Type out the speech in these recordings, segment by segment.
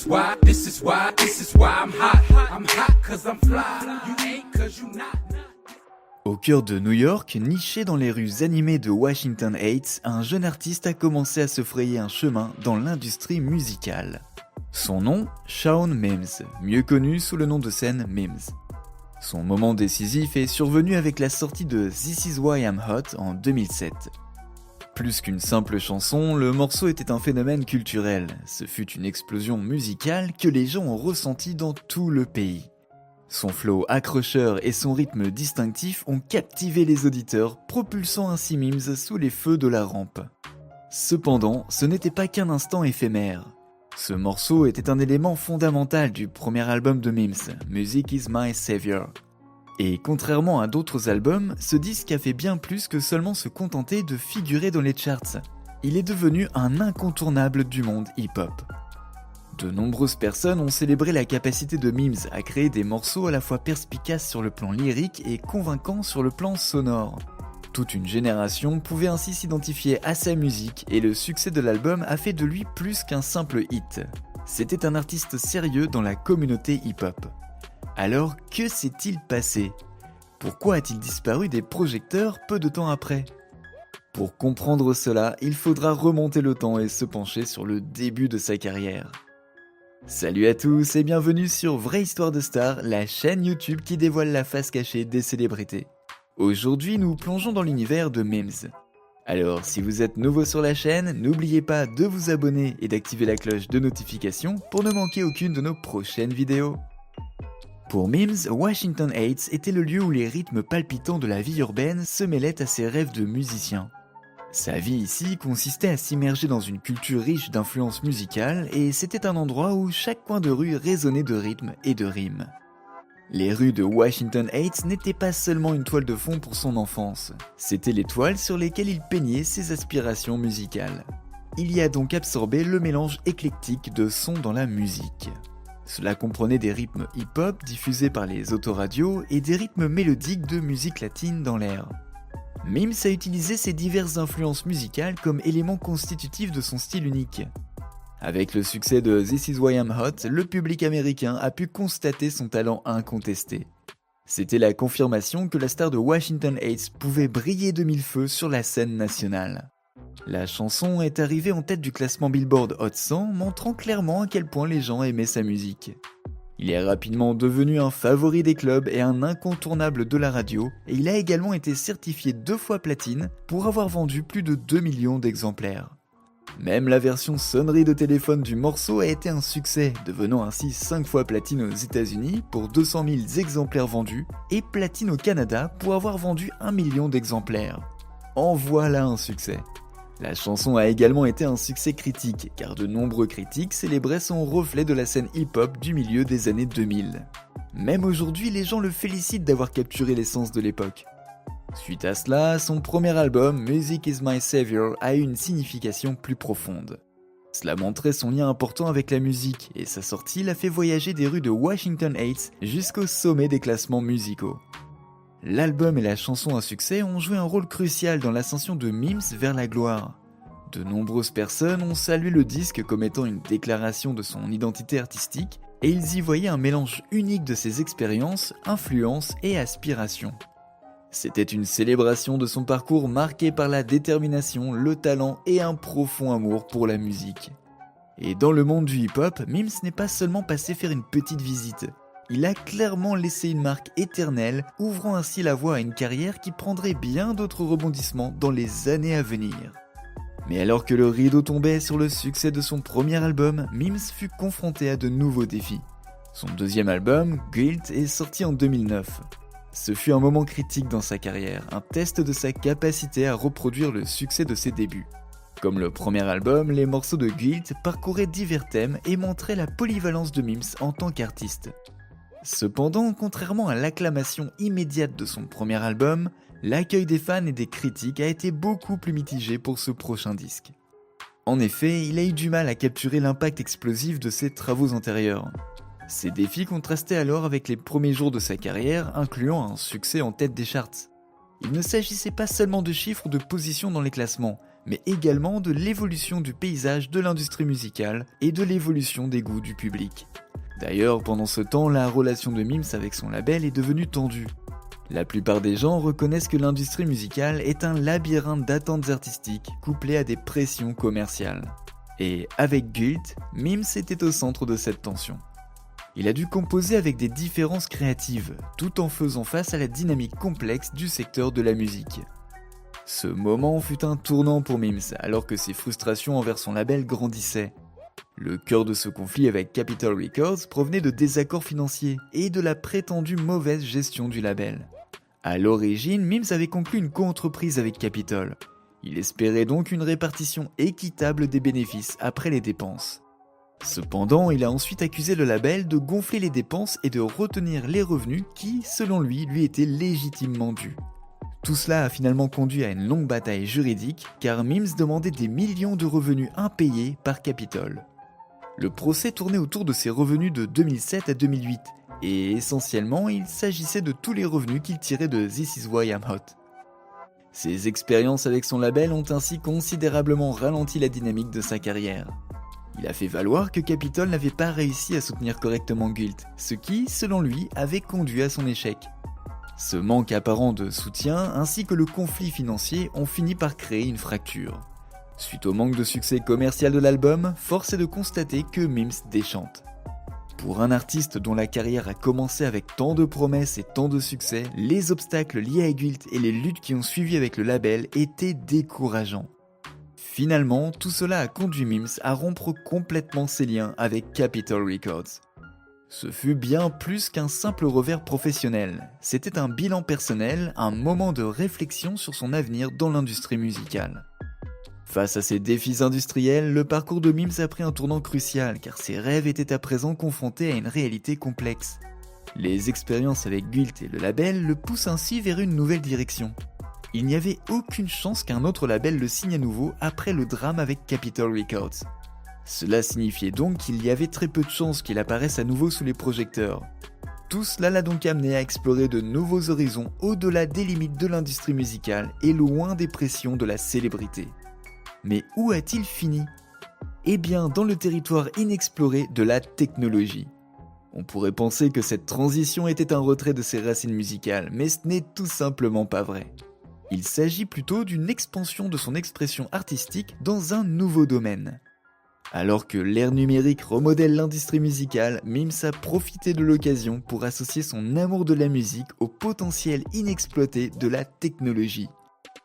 why I'm hot. I'm hot 'cause I'm fly. You ain't 'cause you not. Au cœur de New York, niché dans les rues animées de Washington Heights, un jeune artiste a commencé à se frayer un chemin dans l'industrie musicale. Son nom, Shawn Mims, mieux connu sous le nom de scène Mims. Son moment décisif est survenu avec la sortie de This Is Why I'm Hot en 2007. Plus qu'une simple chanson, le morceau était un phénomène culturel. Ce fut une explosion musicale que les gens ont ressentie dans tout le pays. Son flow accrocheur et son rythme distinctif ont captivé les auditeurs, propulsant ainsi Mims sous les feux de la rampe. Cependant, ce n'était pas qu'un instant éphémère. Ce morceau était un élément fondamental du premier album de Mims, Music Is My Savior. Et contrairement à d'autres albums, ce disque a fait bien plus que seulement se contenter de figurer dans les charts. Il est devenu un incontournable du monde hip-hop. De nombreuses personnes ont célébré la capacité de Mims à créer des morceaux à la fois perspicaces sur le plan lyrique et convaincants sur le plan sonore. Toute une génération pouvait ainsi s'identifier à sa musique et le succès de l'album a fait de lui plus qu'un simple hit. C'était un artiste sérieux dans la communauté hip-hop. Alors, que s'est-il passé ? Pourquoi a-t-il disparu des projecteurs peu de temps après ? Pour comprendre cela, il faudra remonter le temps et se pencher sur le début de sa carrière. Salut à tous et bienvenue sur Vraie Histoire de Star, la chaîne YouTube qui dévoile la face cachée des célébrités. Aujourd'hui, nous plongeons dans l'univers de Mims. Alors, si vous êtes nouveau sur la chaîne, n'oubliez pas de vous abonner et d'activer la cloche de notification pour ne manquer aucune de nos prochaines vidéos. Pour Mims, Washington Heights était le lieu où les rythmes palpitants de la vie urbaine se mêlaient à ses rêves de musicien. Sa vie ici consistait à s'immerger dans une culture riche d'influences musicales et c'était un endroit où chaque coin de rue résonnait de rythmes et de rimes. Les rues de Washington Heights n'étaient pas seulement une toile de fond pour son enfance, c'étaient les toiles sur lesquelles il peignait ses aspirations musicales. Il y a donc absorbé le mélange éclectique de sons dans la musique. Cela comprenait des rythmes hip-hop diffusés par les autoradios et des rythmes mélodiques de musique latine dans l'air. Mims a utilisé ces diverses influences musicales comme éléments constitutifs de son style unique. Avec le succès de This Is Why I'm Hot, le public américain a pu constater son talent incontesté. C'était la confirmation que la star de Washington Heights pouvait briller de mille feux sur la scène nationale. La chanson est arrivée en tête du classement Billboard Hot 100, montrant clairement à quel point les gens aimaient sa musique. Il est rapidement devenu un favori des clubs et un incontournable de la radio, et il a également été certifié 2 fois platine pour avoir vendu plus de 2 millions d'exemplaires. Même la version sonnerie de téléphone du morceau a été un succès, devenant ainsi 5 fois platine aux États-Unis pour 200 000 exemplaires vendus, et platine au Canada pour avoir vendu 1 million d'exemplaires. En voilà un succès. La chanson a également été un succès critique, car de nombreux critiques célébraient son reflet de la scène hip-hop du milieu des années 2000. Même aujourd'hui, les gens le félicitent d'avoir capturé l'essence de l'époque. Suite à cela, son premier album, Music Is My Savior, a eu une signification plus profonde. Cela montrait son lien important avec la musique, et sa sortie l'a fait voyager des rues de Washington Heights jusqu'au sommet des classements musicaux. L'album et la chanson à succès ont joué un rôle crucial dans l'ascension de Mims vers la gloire. De nombreuses personnes ont salué le disque comme étant une déclaration de son identité artistique et ils y voyaient un mélange unique de ses expériences, influences et aspirations. C'était une célébration de son parcours marqué par la détermination, le talent et un profond amour pour la musique. Et dans le monde du hip-hop, Mims n'est pas seulement passé faire une petite visite. Il a clairement laissé une marque éternelle, ouvrant ainsi la voie à une carrière qui prendrait bien d'autres rebondissements dans les années à venir. Mais alors que le rideau tombait sur le succès de son premier album, Mims fut confronté à de nouveaux défis. Son deuxième album, Guilt, est sorti en 2009. Ce fut un moment critique dans sa carrière, un test de sa capacité à reproduire le succès de ses débuts. Comme le premier album, les morceaux de Guilt parcouraient divers thèmes et montraient la polyvalence de Mims en tant qu'artiste. Cependant, contrairement à l'acclamation immédiate de son premier album, l'accueil des fans et des critiques a été beaucoup plus mitigé pour ce prochain disque. En effet, il a eu du mal à capturer l'impact explosif de ses travaux antérieurs. Ces défis contrastaient alors avec les premiers jours de sa carrière, incluant un succès en tête des charts. Il ne s'agissait pas seulement de chiffres ou de positions dans les classements, mais également de l'évolution du paysage de l'industrie musicale et de l'évolution des goûts du public. D'ailleurs, pendant ce temps, la relation de Mims avec son label est devenue tendue. La plupart des gens reconnaissent que l'industrie musicale est un labyrinthe d'attentes artistiques couplé à des pressions commerciales. Et avec Guilt, Mims était au centre de cette tension. Il a dû composer avec des différences créatives, tout en faisant face à la dynamique complexe du secteur de la musique. Ce moment fut un tournant pour Mims, alors que ses frustrations envers son label grandissaient. Le cœur de ce conflit avec Capitol Records provenait de désaccords financiers et de la prétendue mauvaise gestion du label. À l'origine, Mims avait conclu une co-entreprise avec Capitol. Il espérait donc une répartition équitable des bénéfices après les dépenses. Cependant, il a ensuite accusé le label de gonfler les dépenses et de retenir les revenus qui, selon lui étaient légitimement dus. Tout cela a finalement conduit à une longue bataille juridique car Mims demandait des millions de revenus impayés par Capitol. Le procès tournait autour de ses revenus de 2007 à 2008 et essentiellement il s'agissait de tous les revenus qu'il tirait de This Is Why I'm Hot. Ses expériences avec son label ont ainsi considérablement ralenti la dynamique de sa carrière. Il a fait valoir que Capitol n'avait pas réussi à soutenir correctement Guilt, ce qui, selon lui, avait conduit à son échec. Ce manque apparent de soutien ainsi que le conflit financier ont fini par créer une fracture. Suite au manque de succès commercial de l'album, force est de constater que Mims déchante. Pour un artiste dont la carrière a commencé avec tant de promesses et tant de succès, les obstacles liés à Guilt et les luttes qui ont suivi avec le label étaient décourageants. Finalement, tout cela a conduit Mims à rompre complètement ses liens avec Capitol Records. Ce fut bien plus qu'un simple revers professionnel, c'était un bilan personnel, un moment de réflexion sur son avenir dans l'industrie musicale. Face à ces défis industriels, le parcours de Mims a pris un tournant crucial car ses rêves étaient à présent confrontés à une réalité complexe. Les expériences avec Guilt et le label le poussent ainsi vers une nouvelle direction. Il n'y avait aucune chance qu'un autre label le signe à nouveau après le drame avec Capitol Records. Cela signifiait donc qu'il y avait très peu de chances qu'il apparaisse à nouveau sous les projecteurs. Tout cela l'a donc amené à explorer de nouveaux horizons au-delà des limites de l'industrie musicale et loin des pressions de la célébrité. Mais où a-t-il fini ? Eh bien, dans le territoire inexploré de la technologie. On pourrait penser que cette transition était un retrait de ses racines musicales, mais ce n'est tout simplement pas vrai. Il s'agit plutôt d'une expansion de son expression artistique dans un nouveau domaine. Alors que l'ère numérique remodèle l'industrie musicale, Mims a profité de l'occasion pour associer son amour de la musique au potentiel inexploité de la technologie.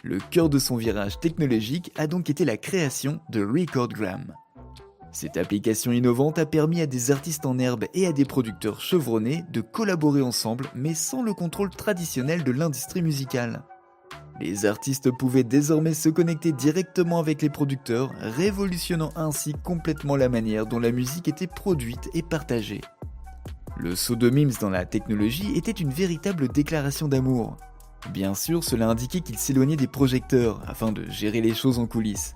Le cœur de son virage technologique a donc été la création de Recordgram. Cette application innovante a permis à des artistes en herbe et à des producteurs chevronnés de collaborer ensemble mais sans le contrôle traditionnel de l'industrie musicale. Les artistes pouvaient désormais se connecter directement avec les producteurs, révolutionnant ainsi complètement la manière dont la musique était produite et partagée. Le saut de Mims dans la technologie était une véritable déclaration d'amour. Bien sûr, cela indiquait qu'il s'éloignait des projecteurs afin de gérer les choses en coulisses.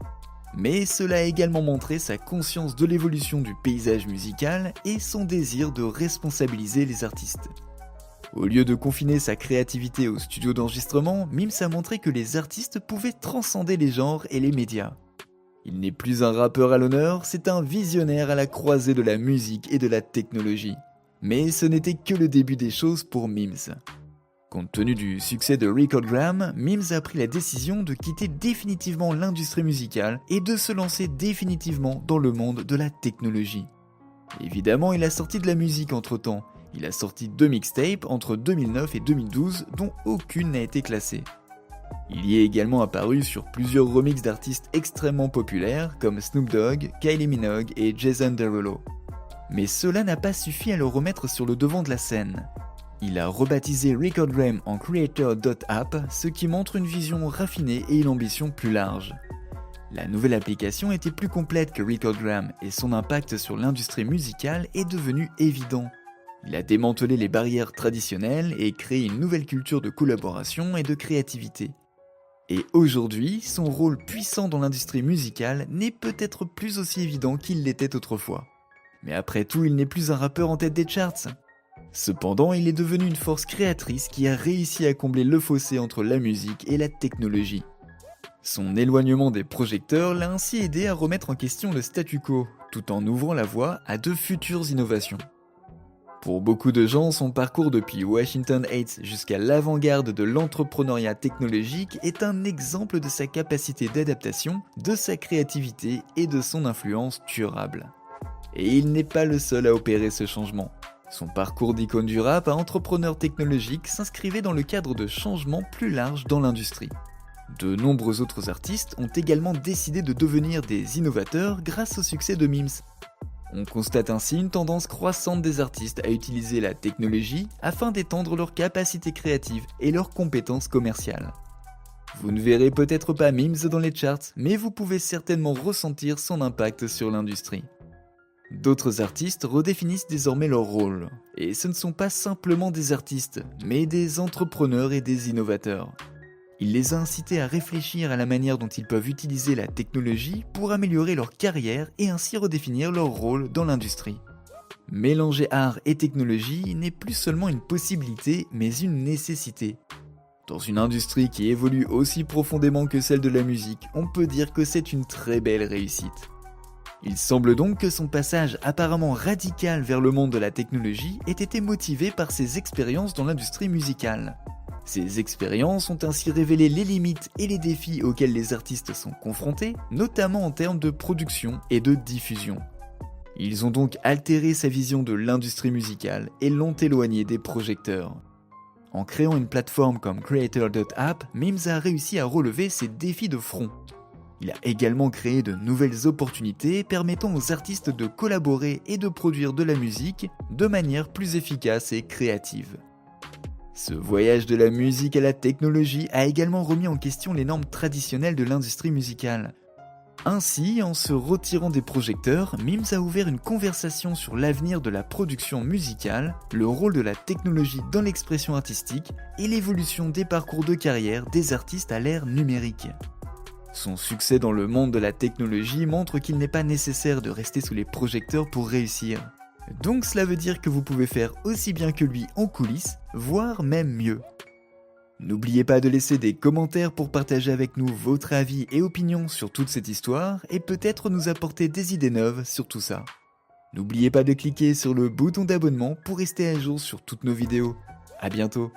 Mais cela a également montré sa conscience de l'évolution du paysage musical et son désir de responsabiliser les artistes. Au lieu de confiner sa créativité au studio d'enregistrement, Mims a montré que les artistes pouvaient transcender les genres et les médias. Il n'est plus un rappeur à l'honneur, c'est un visionnaire à la croisée de la musique et de la technologie. Mais ce n'était que le début des choses pour Mims. Compte tenu du succès de Recordgram, Mims a pris la décision de quitter définitivement l'industrie musicale et de se lancer définitivement dans le monde de la technologie. Évidemment, il a sorti de la musique entre-temps. Il a sorti 2 mixtapes entre 2009 et 2012 dont aucune n'a été classée. Il y est également apparu sur plusieurs remixes d'artistes extrêmement populaires comme Snoop Dogg, Kylie Minogue et Jason Derulo. Mais cela n'a pas suffi à le remettre sur le devant de la scène. Il a rebaptisé Recordgram en Creator.app, ce qui montre une vision raffinée et une ambition plus large. La nouvelle application était plus complète que Recordgram et son impact sur l'industrie musicale est devenu évident. Il a démantelé les barrières traditionnelles et créé une nouvelle culture de collaboration et de créativité. Et aujourd'hui, son rôle puissant dans l'industrie musicale n'est peut-être plus aussi évident qu'il l'était autrefois. Mais après tout, il n'est plus un rappeur en tête des charts. Cependant, il est devenu une force créatrice qui a réussi à combler le fossé entre la musique et la technologie. Son éloignement des projecteurs l'a ainsi aidé à remettre en question le statu quo, tout en ouvrant la voie à de futures innovations. Pour beaucoup de gens, son parcours depuis Washington Heights jusqu'à l'avant-garde de l'entrepreneuriat technologique est un exemple de sa capacité d'adaptation, de sa créativité et de son influence durable. Et il n'est pas le seul à opérer ce changement. Son parcours d'icône du rap à entrepreneur technologique s'inscrivait dans le cadre de changements plus larges dans l'industrie. De nombreux autres artistes ont également décidé de devenir des innovateurs grâce au succès de Mims. On constate ainsi une tendance croissante des artistes à utiliser la technologie afin d'étendre leurs capacités créatives et leurs compétences commerciales. Vous ne verrez peut-être pas Mims dans les charts, mais vous pouvez certainement ressentir son impact sur l'industrie. D'autres artistes redéfinissent désormais leur rôle, et ce ne sont pas simplement des artistes, mais des entrepreneurs et des innovateurs. Il les a incités à réfléchir à la manière dont ils peuvent utiliser la technologie pour améliorer leur carrière et ainsi redéfinir leur rôle dans l'industrie. Mélanger art et technologie n'est plus seulement une possibilité, mais une nécessité. Dans une industrie qui évolue aussi profondément que celle de la musique, on peut dire que c'est une très belle réussite. Il semble donc que son passage apparemment radical vers le monde de la technologie ait été motivé par ses expériences dans l'industrie musicale. Ces expériences ont ainsi révélé les limites et les défis auxquels les artistes sont confrontés, notamment en termes de production et de diffusion. Ils ont donc altéré sa vision de l'industrie musicale et l'ont éloigné des projecteurs. En créant une plateforme comme Creator.app, Mims a réussi à relever ces défis de front. Il a également créé de nouvelles opportunités permettant aux artistes de collaborer et de produire de la musique de manière plus efficace et créative. Ce voyage de la musique à la technologie a également remis en question les normes traditionnelles de l'industrie musicale. Ainsi, en se retirant des projecteurs, Mims a ouvert une conversation sur l'avenir de la production musicale, le rôle de la technologie dans l'expression artistique et l'évolution des parcours de carrière des artistes à l'ère numérique. Son succès dans le monde de la technologie montre qu'il n'est pas nécessaire de rester sous les projecteurs pour réussir. Donc cela veut dire que vous pouvez faire aussi bien que lui en coulisses, voire même mieux. N'oubliez pas de laisser des commentaires pour partager avec nous votre avis et opinions sur toute cette histoire et peut-être nous apporter des idées neuves sur tout ça. N'oubliez pas de cliquer sur le bouton d'abonnement pour rester à jour sur toutes nos vidéos. À bientôt.